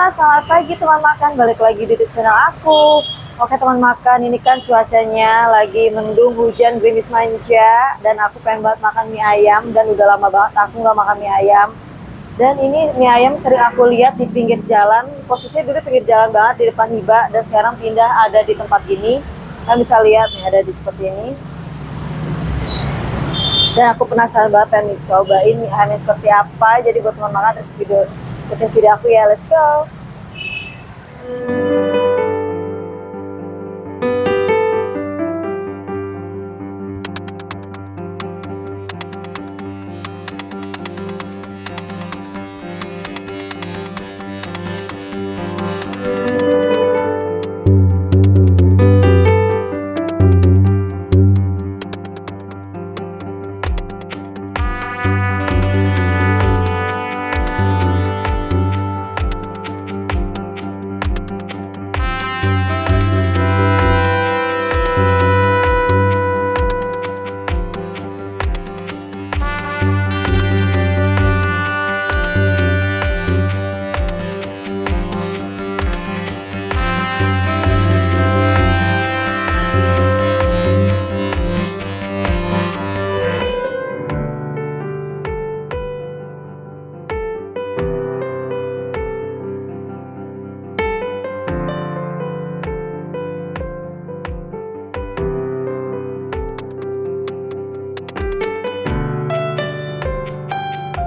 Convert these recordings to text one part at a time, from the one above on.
Selamat pagi teman makan, balik lagi di YouTube channel aku. Oke teman makan, ini kan cuacanya lagi mendung, hujan, gerimis manja. Dan aku pengen banget makan mie ayam, dan udah lama banget aku nggak makan mie ayam. Dan ini mie ayam sering aku lihat di pinggir jalan, posisinya dulu pinggir jalan banget di depan Hiba. Dan sekarang pindah ada di tempat ini. Kalian bisa lihat nih, ada di seperti ini. Dan aku penasaran banget pengen cobain mie ayamnya seperti apa. Jadi buat teman makan, terus ikutin video aku ya, let's go.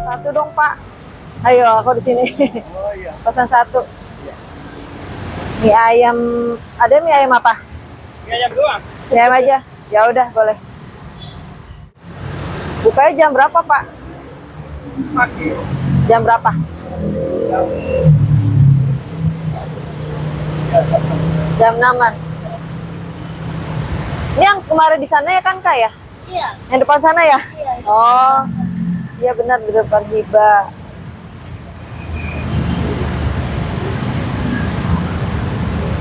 Satu dong Pak. Ayo aku di sini. Oh iya. Pesan satu. Iya. Mie ayam. Ada mie ayam apa? Mie ayam doang. Mie ayam aja. Ya udah boleh. Bukanya jam berapa Pak? Pagi. Jam berapa? Jam 6-an. Ini yang kemarin di sana ya kan Kak ya? Iya. Yang depan sana ya? Iya. Oh. Iya benar di depan Hiba.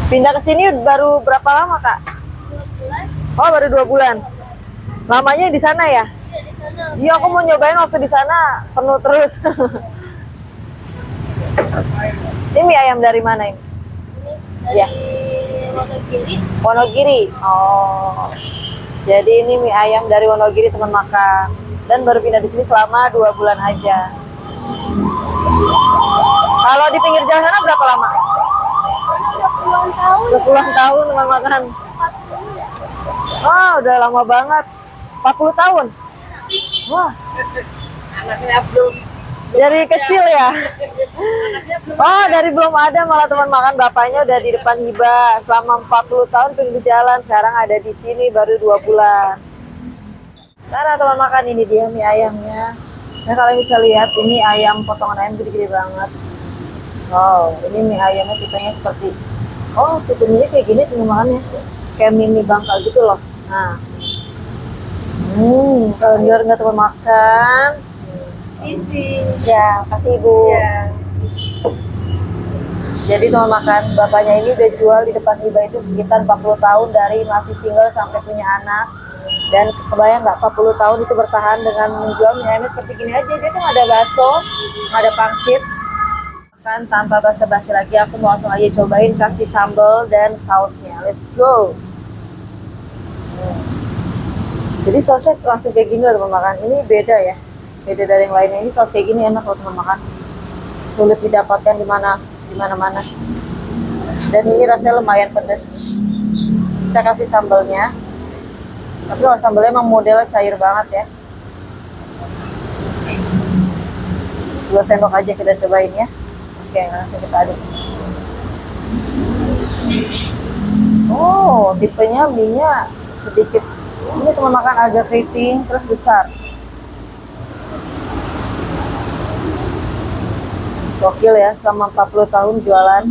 Pindah ke sini baru berapa lama Kak? 2 bulan. Oh baru 2 bulan. Lamanya di sana ya? Iya di sana. Iya aku mau nyobain waktu di sana penuh terus. Ini mie ayam dari mana ini? Ini Iya. dari Wonogiri. Wonogiri. Oh. Jadi ini mie ayam dari Wonogiri teman makan. Dan baru pindah di sini selama 2 bulan aja. Kalau di pinggir jalan sana berapa lama? Sana udah puluhan tahun. Udah puluhan tahun teman makan. 40 ya. Wah, udah lama banget. 40 tahun. Wah, Anaknya belum. dari kecil ya. Oh, dari belum ada malah teman makan, bapaknya udah di depan Hiba selama 40 tahun pinggir jalan. Sekarang ada di sini baru 2 bulan. Nah, teman makan, ini dia mie ayamnya. Nah, kalian bisa lihat ini ayam, potongan ayam gede-gede banget. Wow, ini mie ayamnya tipenya seperti, oh tipenya kayak gini teman makannya. Kayak mini bangkal gitu loh. Nah, kalian dengar nggak teman makan? Isi. Ya, kasih Ibu. Ya. Jadi teman makan, bapaknya ini udah jual di depan Hiba itu sekitar 40 tahun dari masih single sampai punya anak. Dan kebayang nggak 40 tahun itu bertahan dengan menjual mie ayamnya seperti gini aja. Dia tuh nggak ada bakso, nggak ada pangsit. Kan tanpa basa-basi lagi aku mau langsung aja cobain kasih sambal dan sausnya. Let's go. Jadi sausnya langsung kayak gini loh teman makan. Ini beda ya, beda dari yang lainnya. Ini saus kayak gini enak loh teman makan. Sulit didapatkan di mana-mana. Dan ini rasanya lumayan pedas. Kita kasih sambalnya. Tapi kalau sambalnya emang modelnya cair banget ya. 2 sendok aja kita cobain ya. Oke, langsung kita aduk. Oh, tipenya mie-nya sedikit. Ini teman makan agak keriting, terus besar. Gokil ya, selama 40 tahun jualan.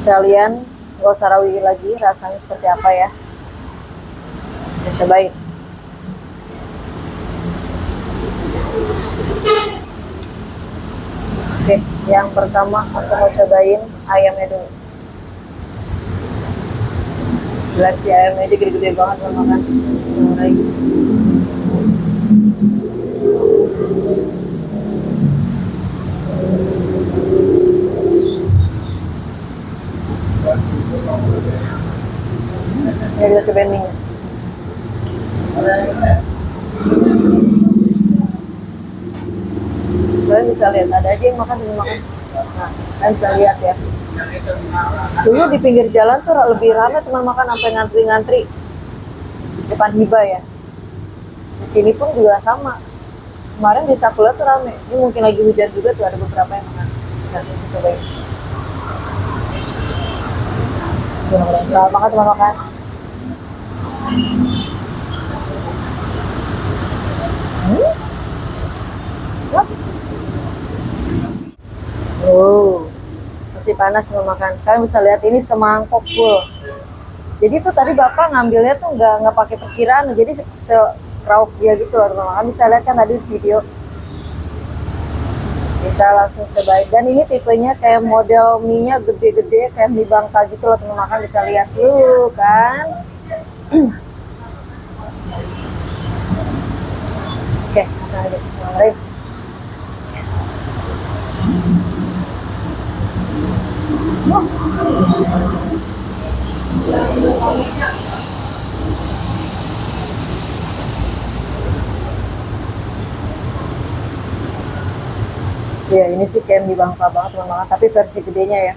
Kalian gak usah rawi lagi rasanya seperti apa ya. Kita cobain. Oke, yang pertama aku mau cobain ayamnya dulu. Gila sih ayamnya aja gede-gede banget mau makan. Bismillahirrahmanirrahim. cobain mie. Kalian bisa lihat, ada aja yang makan belum makan. Nah, kalian bisa lihat ya. Dulu di pinggir jalan tuh lebih ramai teman makan sampai ngantri-ngantri depan Hiba ya. Di sini pun juga sama. Kemarin di Sakula tuh rame. Ini mungkin lagi hujan juga tuh, ada beberapa yang makan. Nah, kita cobain. Bismillahirrahmanirrahim. Selamat makan teman makan. Oh, masih panas teman makan. Kalian bisa lihat ini semangkok full. Jadi tuh tadi bapak ngambilnya tuh nggak pakai perkiraan, jadi sekrauk dia gitu loh teman makan. Bisa lihat kan tadi di video. Kita langsung cobain. Dan ini tipenya kayak model mie-nya gede-gede kayak mie Bangka gitu loh teman makan, bisa lihat tuh kan. Oke, langsung aja bismillahirrahmanirrahim. Ya ini sih kayak mie Bangka banget teman-teman, tapi versi gedenya ya.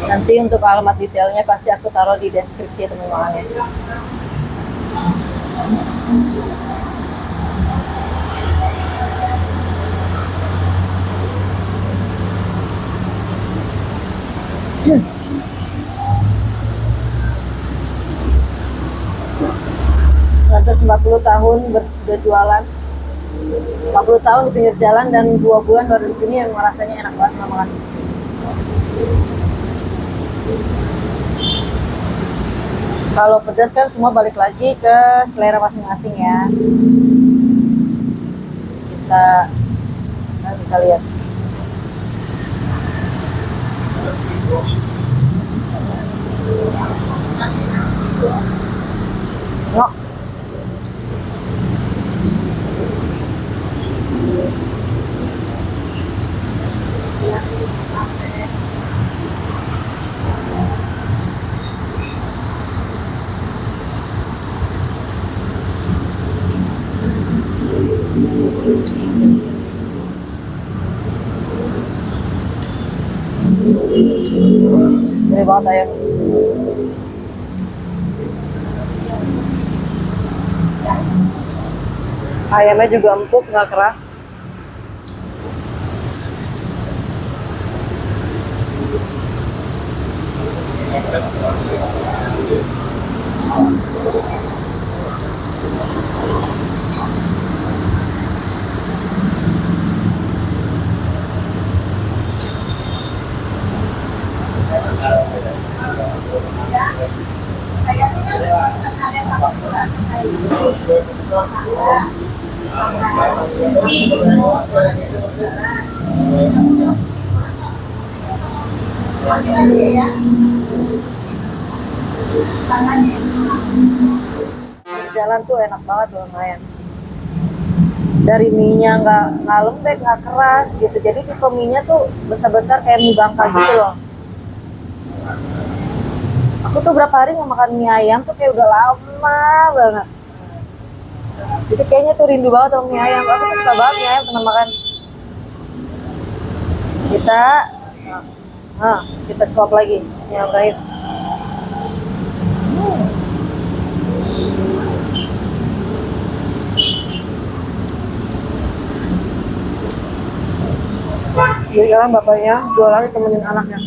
Nanti untuk alamat detailnya pasti aku taruh di deskripsi ya teman-teman ya. Lantas 40 tahun berjualan, 40 tahun di pinggir jalan dan 2 bulan baru di sini yang rasanya enak banget makan. Kalau pedas kan semua balik lagi ke selera masing-masing ya. Kita bisa lihat. No. Gede banget ayam. Ayamnya juga empuk, nggak keras. Jalan tuh enak banget loh lumayan. Dari mie-nya nggak lembek, nggak keras gitu. Jadi tipe mie-nya tuh besar-besar kayak mie Bangka gitu loh. Aku tuh berapa hari nggak makan mie ayam tuh kayak udah lama banget. Jadi kayaknya tuh rindu banget sama mie ayam. Aku tuh suka banget mie ayam teman makan. Kita suap lagi. Bismillahirrahmanirrahim. Jadi kan bapaknya jualan temenin anaknya.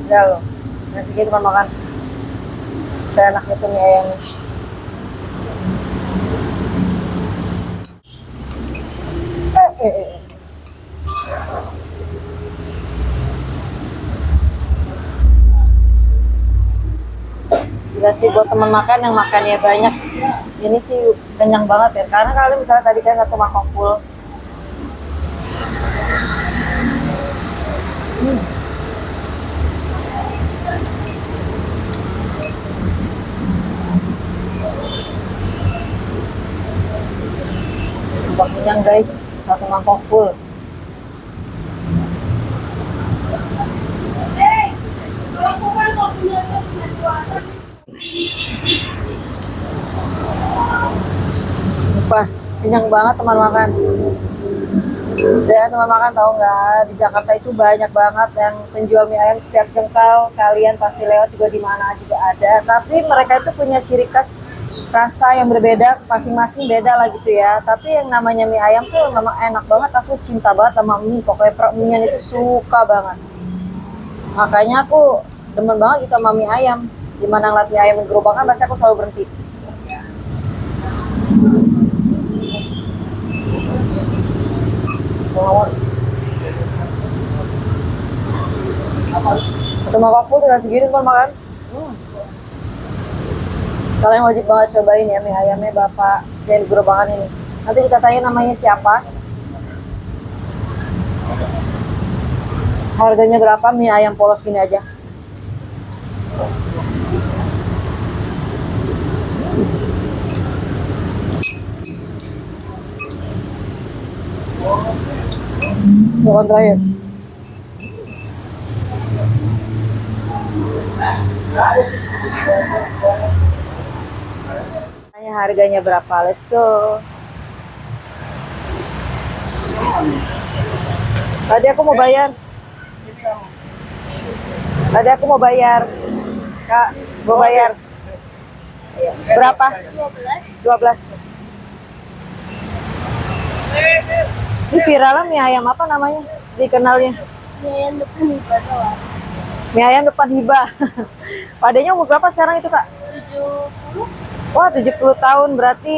Ya loh. Nah segitu kan makan. Seenak itu mie ayam. Gila sih buat teman makan yang makannya banyak. Ini sih kenyang banget ya. Karena kalian misalnya tadi kan satu mangkok full. Udah kenyang guys, satu mangkok full. Sumpah, kenyang banget teman makan. Dan teman makan tahu nggak, di Jakarta itu banyak banget yang penjual mie ayam setiap jengkal. Kalian pasti lewat juga di mana juga ada. Tapi mereka itu punya ciri khas rasa yang berbeda, masing-masing beda lah gitu ya. Tapi yang namanya mie ayam tuh memang enak banget. Aku cinta banget sama mie, pokoknya mie itu suka banget. Makanya aku demen banget gitu sama mie ayam. Dimana ngeliat mie ayam di gerobakan, pasti aku selalu berhenti. Satu mangkok full tinggal segini teman makan. Kalian wajib banget cobain ya mie ayamnya Bapak yang di gerobakan ini. Nanti kita tanya namanya siapa. Harganya berapa mie ayam polos gini aja. Bukan terakhir. Tanya harganya berapa, let's go. Tadi aku mau bayar. Kak, mau bayar. Berapa? 12. Ini viral mie ayam apa namanya? Dikenalnya? Mie ayam depan Hiba doang. Mie ayam depan Hiba. Padanya umur berapa sekarang itu, Kak? 70. Wah, 70 tahun. Berarti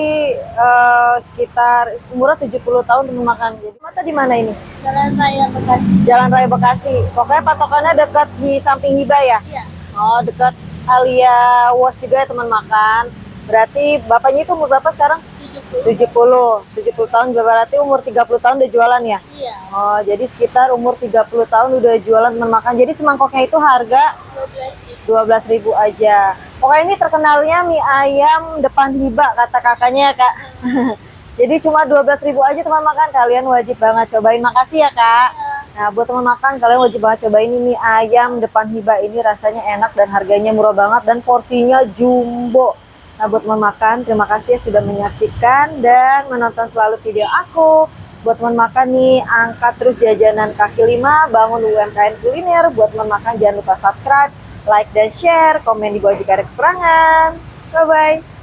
sekitar umurnya 70 tahun makan. Jadi mata di mana ini? Jalan Raya Bekasi. Jalan Raya Bekasi. Pokoknya patokannya dekat di samping Hiba ya? Iya. Oh, dekat Alia Wos juga ya teman makan. Berarti bapaknya itu umur berapa sekarang? 70 tahun, berarti umur 30 tahun udah jualan ya? Iya. Oh, jadi sekitar umur 30 tahun udah jualan teman makan. Jadi semangkoknya itu harga 12.000 aja. Pokoknya ini terkenalnya mie ayam depan Hiba kata kakaknya, Kak. Jadi cuma 12.000 aja teman makan. Kalian wajib banget cobain. Makasih ya, Kak. Nah, buat teman makan kalian wajib banget cobain ini mie ayam depan Hiba. Ini rasanya enak dan harganya murah banget dan porsinya jumbo. Nah, buat teman makan, terima kasih ya sudah menyaksikan dan menonton selalu video aku. Buat teman makan nih, angkat terus jajanan kaki lima, bangun UMKM kuliner. Buat teman makan jangan lupa subscribe, like dan share, komen di bawah jika ada kekurangan. Bye-bye.